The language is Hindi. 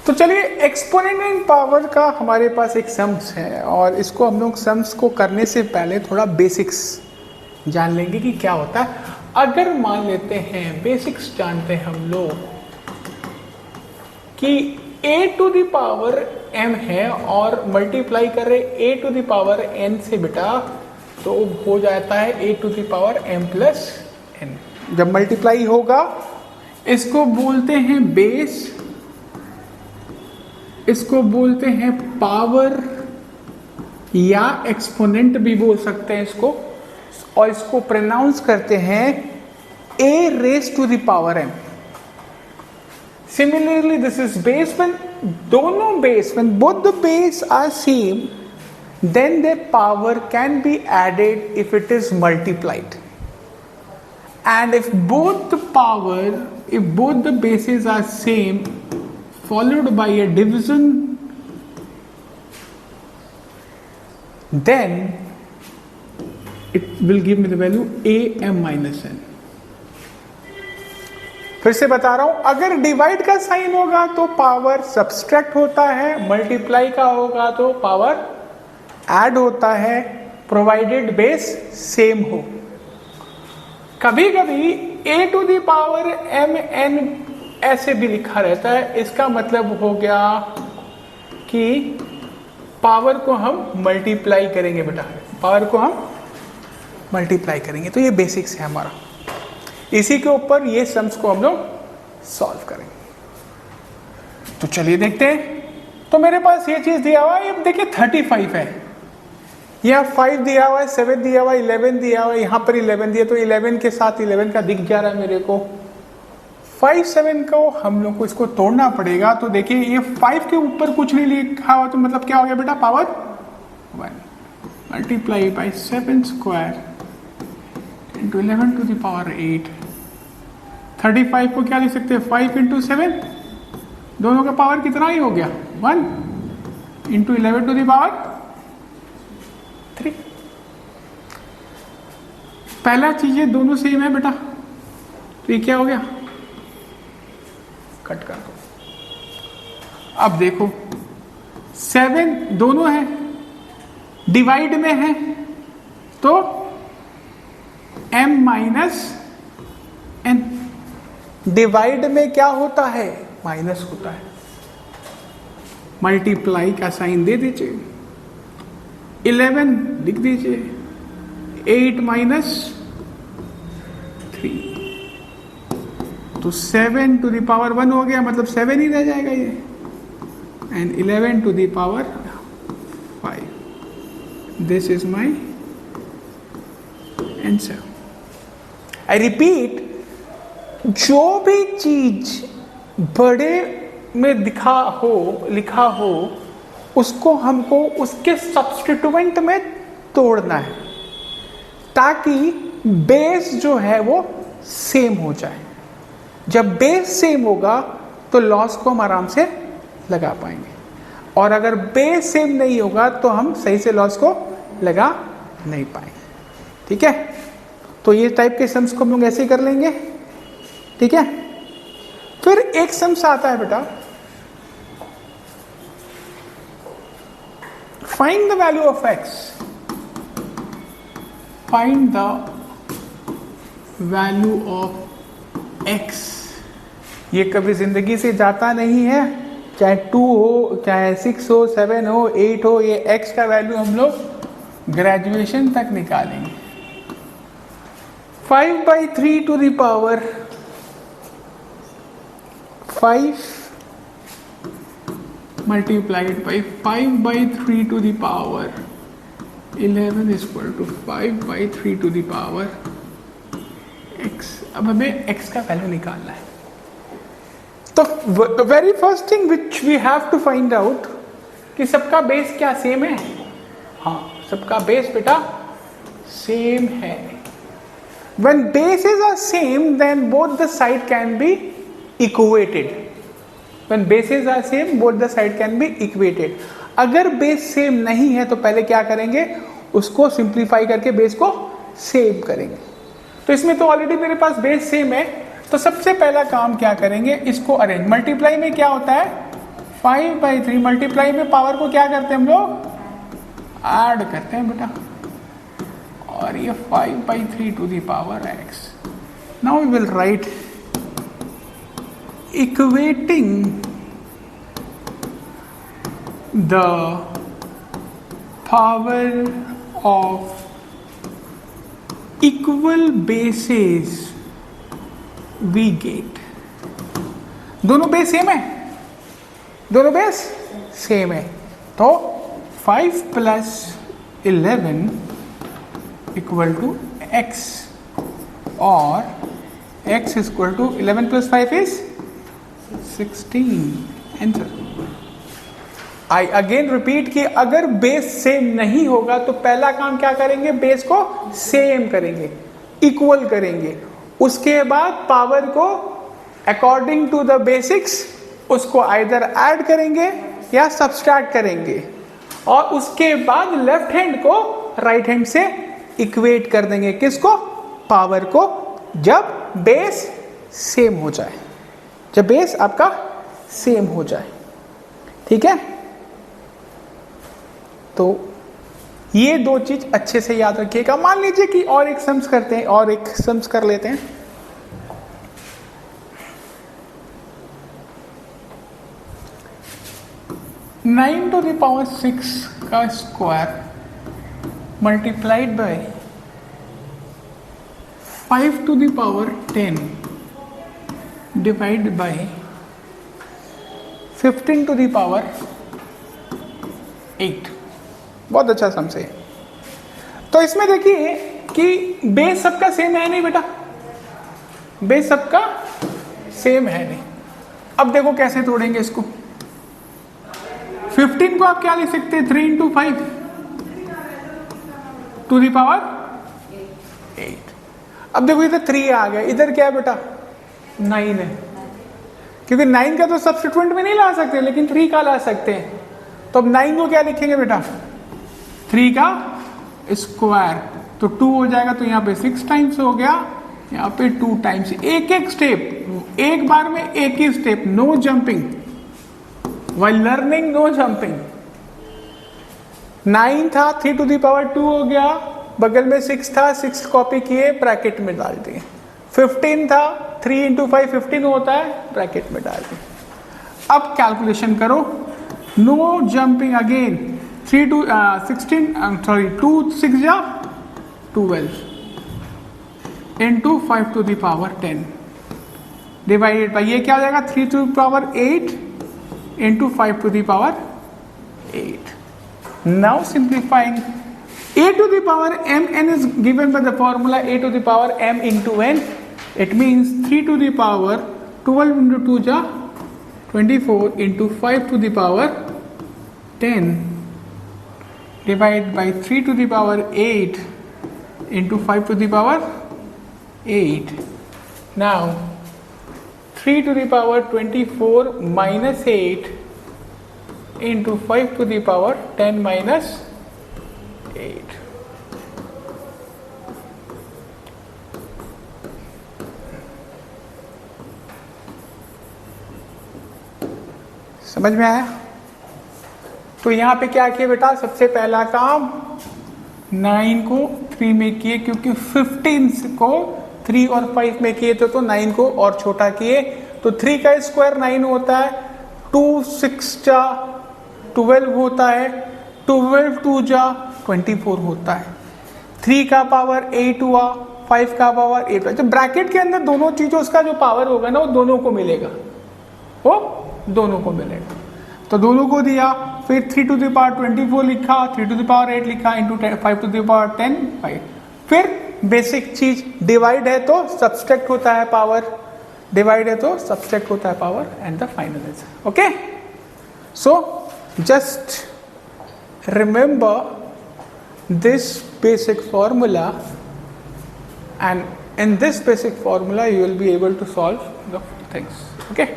तो चलिए एक्सपोनेंट इन पावर का हमारे पास एक सम्स है और इसको हम लोग सम्स को करने से पहले थोड़ा बेसिक्स जान लेंगे कि क्या होता है। अगर मान लेते हैं बेसिक्स जानते हैं हम लोग कि a to the power m है और मल्टीप्लाई कर रहे a to the power n से बेटा, तो हो जाता है a to the power m plus n। जब मल्टीप्लाई होगा इसको बोलते हैं बेस, इसको बोलते हैं पावर या एक्सपोनेंट भी बोल सकते हैं इसको, और इसको प्रोनाउंस करते हैं a raise to the power m। Similarly, this is base when दोनों base, when both the base are same, then their power can be added if it is multiplied. And if both the bases are same, followed by a division, then it will give me the value am minus n. फिर से बता रहा हूं, अगर डिवाइड का साइन होगा तो पावर सब्सट्रैक्ट होता है, मल्टीप्लाई का होगा तो पावर ऐड होता है, प्रोवाइडेड बेस सेम हो। कभी कभी a to the power m n ऐसे भी लिखा रहता है, इसका मतलब हो गया कि पावर को हम मल्टीप्लाई करेंगे बेटा, पावर को हम मल्टीप्लाई करेंगे। तो ये बेसिक्स है हमारा, इसी के ऊपर ये सम्स को हम लोग सॉल्व करेंगे। तो चलिए देखते हैं। तो मेरे पास ये चीज दिया हुआ है, ये देखिए 35 है, यहाँ 5 दिया हुआ है, 7 दिया हुआ है, 11 दिया हुआ है, यहाँ पर 11 दिया, तो 11 के साथ 11 का दिख जा रहा है मेरे को। 5 7 को हम लोग को इसको तोड़ना पड़ेगा। तो देखिए ये 5 के ऊपर कुछ नहीं लिखा हुआ, तो मतलब क्या हो गया बेटा, power 1 multiply by 7 square into 11 to the power 8। 35 को क्या लिख सकते हैं, 5 इंटू 7, दोनों का पावर कितना ही हो गया 1 इंटू 11 टू द पावर 3। पहला चीज ये दोनों सेम है बेटा, तो ये क्या हो गया, कट कर दो। अब देखो 7 दोनों है, डिवाइड में है, तो m माइनस n, डिवाइड में क्या होता है, माइनस होता है। मल्टीप्लाई का साइन दे दीजिए, 11 लिख दीजिए, 8 माइनस 3, तो 7 टू द पावर 1 हो गया, मतलब 7 ही रह जाएगा ये, and 11 to the power 5। This is my answer. I repeat, जो भी चीज बड़े में लिखा हो उसको हमको उसके सब्स्टिट्यूएंट में तोड़ना है, ताकि बेस जो है वो सेम हो जाए। जब बेस सेम होगा तो लॉस को हम आराम से लगा पाएंगे, और अगर बेस सेम नहीं होगा तो हम सही से लॉस को लगा नहीं पाएंगे। ठीक है, तो ये टाइप के सम्स को हम लोग ऐसे ही कर लेंगे। ठीक है, फिर एक सम्स आता है बेटा, find the value of x, find the value of x। ये कभी जिंदगी से जाता नहीं है, चाहे 2 हो, चाहे 6 हो, 7 हो, 8 हो, ये x का वैल्यू हम लोग ग्रेजुएशन तक निकालेंगे। 5/3 to the power 5 multiplied by 5/3 to the power 11 is equal to 5/3 to the power x। अब हमें x का वैल्यू निकालना है। तो the very first thing which we have to find out कि सबका बेस क्या सेम है। हाँ, सबका बेस बेटा सेम है। When bases are same, then both the side can be equated. When bases are same, both the side can be equated. अगर बेस सेम नहीं है तो पहले क्या करेंगे, उसको सिंप्लीफाई करके बेस को सेम करेंगे। तो इसमें तो ऑलरेडी मेरे पास बेस सेम है, तो सबसे पहला काम क्या करेंगे, इसको अरेंज। मल्टीप्लाई में क्या होता है, 5/3 मल्टीप्लाई में पावर को क्या करते हैं हम लोग, ऐड करते हैं बेटा, और ये 5/3 to the power x. Now we will write equating the power of equal bases we get. दोनों बेस सेम है, दोनों बेस सेम है, तो 5 + 11 इक्वल टू x, और x equal to 11 + 5 is 16. Answer. I again repeat कि अगर बेस सेम नहीं होगा तो पहला काम क्या करेंगे, बेस को सेम करेंगे, इक्वल करेंगे, उसके बाद पावर को अकॉर्डिंग टू द बेसिक्स उसको आइदर ऐड करेंगे या सब्सट्रैक्ट करेंगे, और उसके बाद लेफ्ट हैंड को राइट हैंड से इक्वेट कर देंगे. किसको, पावर को, जब बेस सेम हो जाए, जब बेस आपका सेम हो जाए. ठीक है, तो ये दो चीज अच्छे से याद रखिएगा. मान लीजिए कि और एक सम्स करते हैं, और एक सम्स कर लेते हैं. नाइन टू द पावर 6 का square multiplied by 5 to the power 10 divide by 15 to the power 8. बहुत अच्छा समझे. तो इसमें देखिए कि बेस सबका सेम है नहीं बेटा, बेस सबका सेम है नहीं. अब देखो कैसे तोड़ेंगे इसको. 15 को आप क्या लिख सकते हैं, 3 × 5 टू द पावर 8. अब देखो इधर 3 आ गया, इधर क्या है बेटा, 9 है, क्योंकि 9 का तो सब्स्टिट्यूएंट में नहीं ला सकते, लेकिन 3 का ला सकते हैं. तो अब 9 को क्या लिखेंगे बेटा, 3 का स्क्वायर, तो 2 हो जाएगा, तो यहाँ पे 6 टाइम्स हो गया, यहाँ पे 2 टाइम्स. एक एक स्टेप, एक बार में एक ही step, no jumping, while learning no jumping. 9 था, 3 टू द पावर 2 हो गया, बगल में 6 था, 6 कॉपी किए, ब्रैकेट में डाल दिए. 15 था, 3 × 5 15 होता है, ब्रैकेट में डाल दिए. अब कैलकुलेशन करो, no jumping again. 3 to 16 sorry 2 6 जा 12 into 5 to the power 10 divided by, ये क्या हो जाएगा, 3 to the power 8 into 5 to the power 8. Now simplifying, a to the power mn is given by the formula a to the power m into n. It means 3 to the power 12 into 2 ja 24 into 5 to the power 10 divided by 3 to the power 8 into 5 to the power 8. Now 3 to the power 24 minus 8 into 5 to the power 10 minus 8. समझ में आया? तो यहाँ पे क्या किया बेटा, सबसे पहला काम 9 को 3 में किए, क्योंकि 15 को 3 और 5 में किए तो 9 को और छोटा किए, तो 3 का स्क्वायर 9 होता है, 2 6 जा 12 होता है, 12 2 जा 24 होता है, 3 का पावर 8 हुआ, 5 का पावर 8 हुआ. जब ब्रैकेट के अंदर दोनों चीजों उसका जो पावर होगा ना, वो दोनों को मिलेगा, वो दोनों को मिलेगा. तो दोनों को दिया, फिर 3 to the power 24 लिखा, 3 to the power 8 लिखा, इंटू 5 to the power 10 5. फिर बेसिक चीज, डिवाइड है तो सब्सट्रैक्ट होता है पावर, डिवाइड है तो सब्सट्रैक्ट होता है power, and the final answer. Okay, so just remember this basic formula, and in this basic formula you will be able to solve the things. Okay.